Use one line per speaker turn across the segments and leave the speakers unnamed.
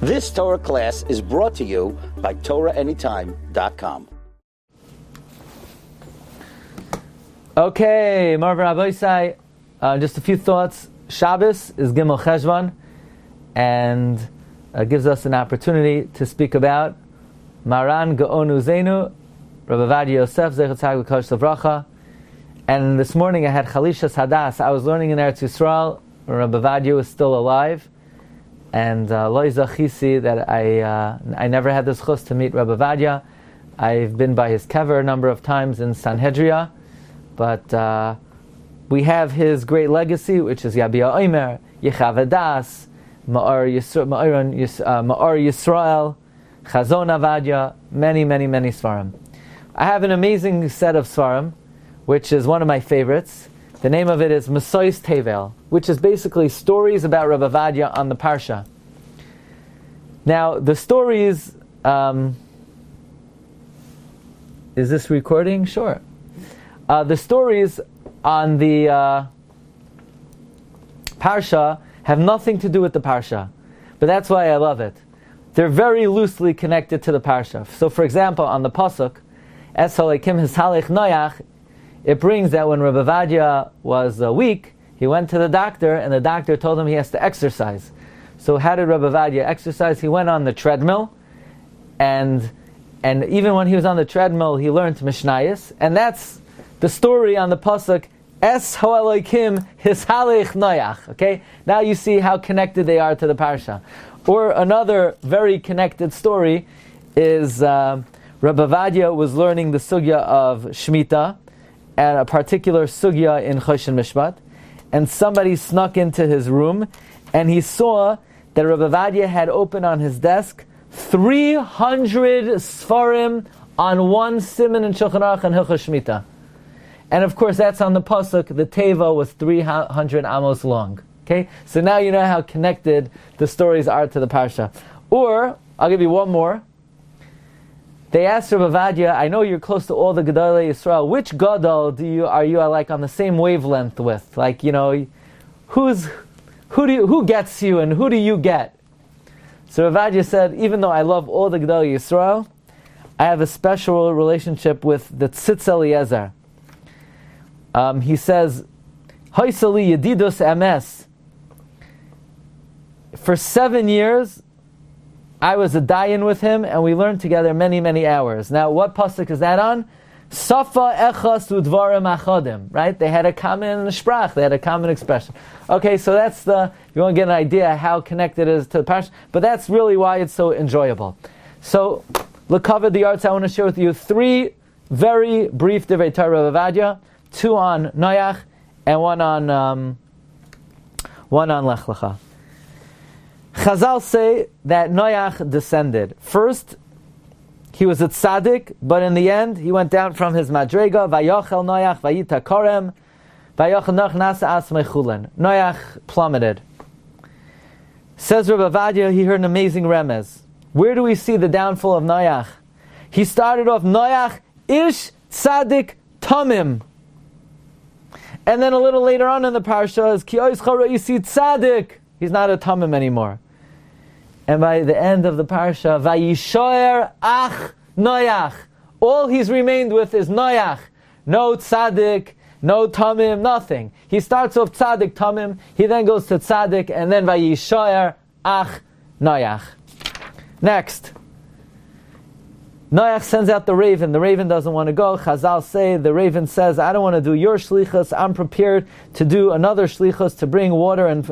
This Torah class is brought to you by TorahAnytime.com.
Okay, Marvin Rabbi, just a few thoughts. Shabbos is Gimel Cheshvan, and gives us an opportunity to speak about Maran Gaonu Zenu, Rabbi Ovadia Yosef, Yahrtzeit Kosh Lavracha. And this morning I had Chalishas Hadas. I was learning in Eretz Yisrael. Rabbi Ovadia was still alive, and Lo Zachisi that I never had the chus to meet Rabbi Ovadia. I've been by his kever a number of times in Sanhedria, but we have his great legacy, which is Yabia Omer, Yechav Hadas, Ma'or Yisrael, Chazon Ovadia, many Svarim. I have an amazing set of Svarim, which is one of my favorites. The name of it is Mesois Tevel, which is basically stories about Rabbi Ovadia on the Parsha. Now, the stories... is this recording? Sure. The stories on the Parsha have nothing to do with the Parsha, but that's why I love it. They're very loosely connected to the Parsha. So, for example, on the Pasuk, Es Halekim Hisalech Noach, it brings that when Rabbi Ovadia was weak, he went to the doctor, and the doctor told him he has to exercise. So how did Rabbi Ovadia exercise? He went on the treadmill, and even when he was on the treadmill, he learned Mishnayos, and that's the story on the Pasuk, Es Halekim Hisalech Noach. Okay? Now you see how connected they are to the Parsha. Or another very connected story is Rabbi Ovadia was learning the sugya of Shemitah, and a particular sugya in Choshen Mishpat, and somebody snuck into his room, and he saw that Rabbi Ovadia had open on his desk 300 Sfarim on one Siman in Shulchan Aruch and Hilchos Shemitah. And of course that's on the Pasuk, the Teva was 300 amos long. Okay? So now you know how connected the stories are to the Parsha. Or, I'll give you one more. They asked Rabbi Ovadia, I know you're close to all the Gedolei Yisrael. Which Gadol are you like on the same wavelength with? Like, who gets you and who do you get? So Rabbi Ovadia said, even though I love all the Gedolei Yisrael, I have a special relationship with the Tzitz Eliezer. He says, Hoysali Yedidus Emes. For 7 years, I was a dayan with him, and we learned together many hours. Now, what pasuk is that on? Safa echas udvarim achadim. Right? They had a common sprach. They had a common expression. Okay, so that's you want to get an idea how connected it is to the Parsha, but that's really why it's so enjoyable. So, look, cover the Yahrtzeit. I want to share with you 3 very brief divrei Torah of Ovadia, 2 on Noach, and one on Lech Lecha. Chazal say that Noach descended. First, he was a tzaddik, but in the end, he went down from his madrega. Vayochel Noach vayita korem, vayochel Noach nasa as mechulen. Noach plummeted. Says Rabbi Ovadia, he heard an amazing remez. Where do we see the downfall of Noach? He started off Noach ish tzaddik tamim, and then a little later on in the parsha is ki ois chara yisi tzaddik. He's not a tamim anymore. And by the end of the parsha, vayishoer ach Noach. All he's remained with is Noach. No tzaddik, no tamim, nothing. He starts off tzaddik tamim, he then goes to tzaddik, and then vayishoer ach Noach. Next, Noach sends out the raven. The raven doesn't want to go. Chazal say, the raven says, I don't want to do your shlichus. I'm prepared to do another shlichus, to bring water and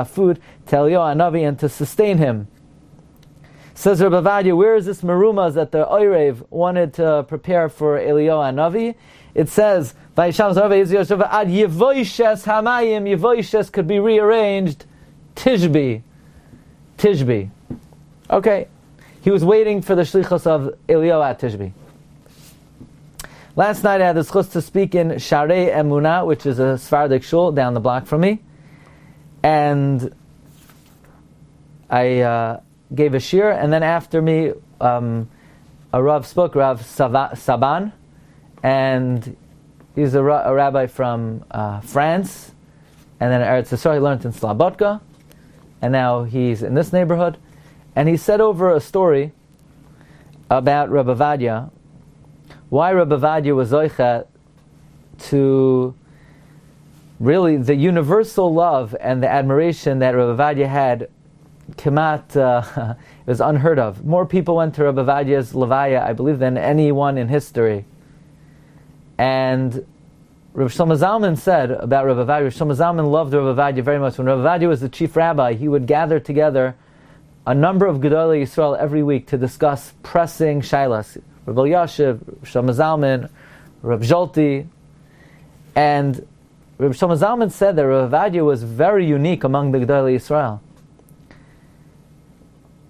food to Eliyahu Hanavi and to sustain him. Says Rabbi Ovadia, where is this merumaz that the Oirev wanted to prepare for Eliyahu Hanavi? It says, Vayisham Zarva ad Yevoishes Hamayim. Yevoishes could be rearranged. Tishbi. Okay. He was waiting for the shlichus of Eliyahu at Tishbi. Last night I had the chus to speak in Sharei Emunah, which is a Sephardic shul down the block from me. And I gave a shiur, and then after me, a Rav spoke, Rav Saban, and he's a rabbi from France, and then Eretz Yisrael he learned in Slobodka, and now he's in this neighborhood. And he said over a story about Rabbi Ovadia, why Rabbi Ovadia was zoicha to really the universal love and the admiration that Rabbi Ovadia had. Kemat, it was unheard of. More people went to Rabbi Ovadia's levaya, I believe, than anyone in history. And Rav Shlomo Zalman said about Rabbi Ovadia, Rav Shlomo Zalman loved Rabbi Ovadia very much. When Rabbi Ovadia was the chief rabbi, he would gather together a number of Gedolei Yisrael every week to discuss pressing shailas. Rabbi Yosef, Rav Shlomo Zalman, Rabbi Zolti. And Rabbi Shlomo Zalman said that Rabbi Ovadia was very unique among the Gedolei Yisrael.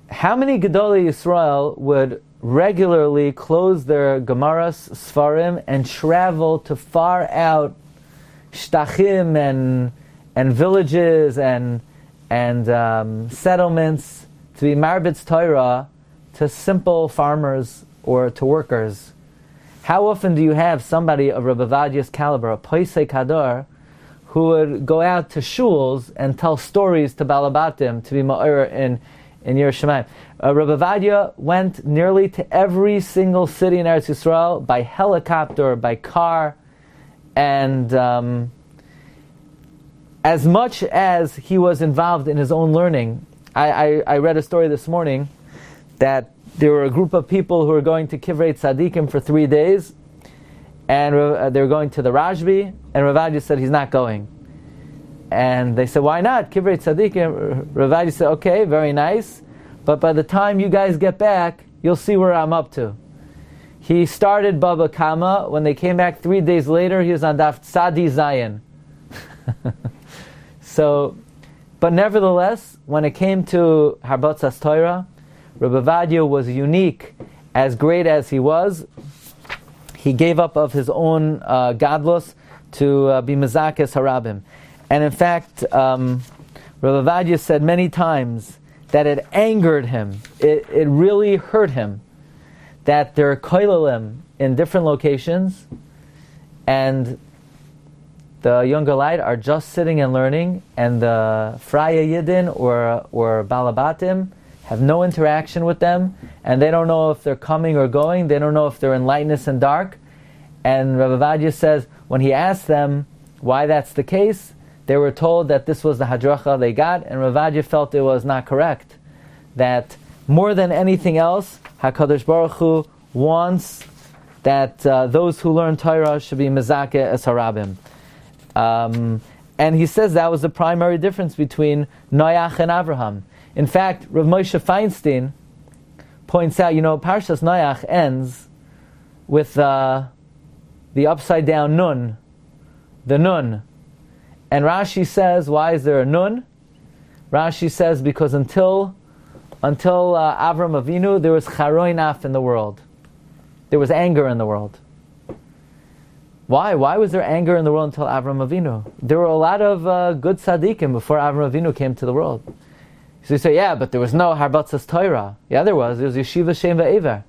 How many Gedolei Yisrael would regularly close their Gemaras, Sfarim, and travel to far out shtachim and villages and settlements to be marbitz Torah to simple farmers or to workers? How often do you have somebody of Rabbi Ovadia's caliber, a Poisei Kador, who would go out to shuls and tell stories to Balabatim to be ma'ir in Yerushalayim? Rabbi Ovadia went nearly to every single city in Eretz Yisrael by helicopter, by car, and as much as he was involved in his own learning. I read a story this morning that there were a group of people who were going to Kivrei Tzadikim for 3 days, and they were going to the Rashbi, and Rav Ovadia said he's not going. And they said, why not? Kivrei Tzadikim. Rav Ovadia said, okay, very nice, but by the time you guys get back, you'll see where I'm up to. He started Baba Kama. When they came back 3 days later, he was on Daf Tzadi Zayin. So, but nevertheless, when it came to Harbatzas Torah, Rabbi Ovadia was unique. As great as he was, he gave up of his own gadlus to be mezakes harabim. And in fact, Rabbi Ovadia said many times that it angered him. It really hurt him that there are koilalim in different locations, and the younger light are just sitting and learning, and the Fraya Yidin or Balabatim have no interaction with them, and they don't know if they're coming or going. They don't know if they're in lightness and dark. And Rabbi Ovadia says when he asked them why that's the case, they were told that this was the hadracha they got, and Rabbi Ovadia felt it was not correct. That more than anything else, HaKadosh Baruch Hu wants that those who learn Torah should be mezakeh es harabim. And he says that was the primary difference between Noach and Abraham. In fact, Rav Moshe Feinstein points out, Parshas Noach ends with the upside down nun, the nun. And Rashi says, why is there a nun? Rashi says because until Avram Avinu, there was charoinaf in the world. There was anger in the world. Why? Why was there anger in the world until Avram Avinu? There were a lot of good tzaddikim before Avram Avinu came to the world. So you say, yeah, but there was no Harbatzas Torah. Yeah, there was. There was Yeshiva Shem Va'ever.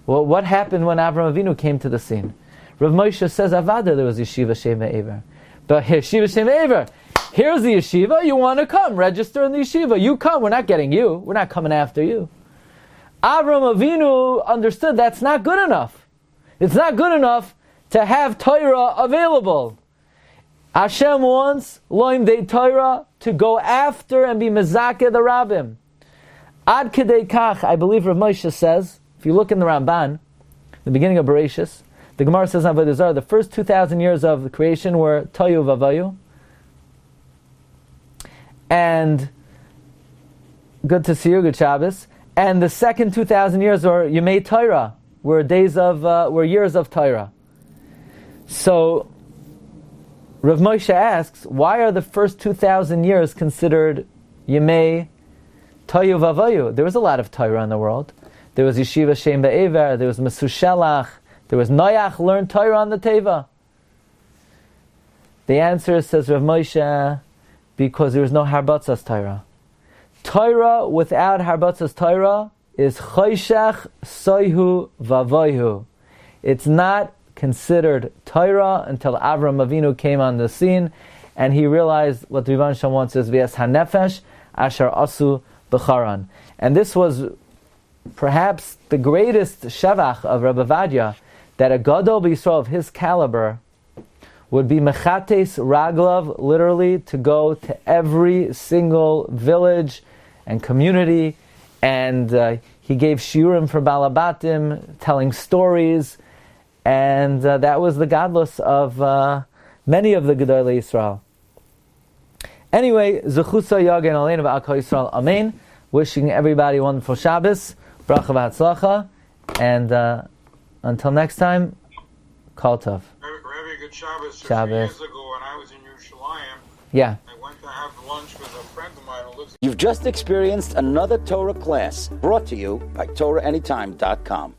Well, what happened when Avram Avinu came to the scene? Rav Moshe says, Avada, there was Yeshiva Shem Va'ever. But Yeshiva Shem Va'ever, here's the yeshiva, you want to come, register in the yeshiva. You come, we're not getting you. We're not coming after you. Avram Avinu understood that's not good enough. It's not good enough to have Torah available. Hashem wants Loim De Torah to go after and be mezakeh the rabbim. Ad Kedei Kach, I believe Rav Moshe says, if you look in the Ramban, the beginning of Bereshis, the Gemara says in Avodah Zarah, the first 2,000 years of the creation were Toyu Vavayu. And good to see you, good Shabbos. And the second 2,000 years were Yemei Torah, were years of Torah. So Rav Moshe asks, why are the first 2,000 years considered Yemei Toyu Vavayu? There was a lot of Torah in the world. There was Yeshiva Shem Be'ever, there was Mesushelach, there was Noach learned Torah on the Teva. The answer, says Rav Moshe, because there was no Harbatzas Torah. Torah without Harbatzas Torah is Choshech Soihu Vavoihu. It's not considered Torah until Avram Avinu came on the scene, and he realized what the Rebbe Shalom wants is V'es HaNefesh Asher Asu b'charan. And this was perhaps the greatest shevach of Rabbi Ovadia, that a gadol b'Yisrael of his caliber would be mechates raglav, literally to go to every single village and community, and he gave shiurim for balabatim, telling stories, and that was the gadlus of many of the Gedolei Yisrael. Anyway, zechusa yagen aleinu v'al kol Yisrael, amen. Wishing everybody a wonderful Shabbos, bracha v'hatzlacha, and until next time, kol tov.
Rabbi, good Shabbos.
Shabbos.
3 years ago when I was in Yerushalayim,
Yeah.
I went to have lunch with a friend of mine who lives
You've just experienced another Torah class brought to you by TorahAnytime.com.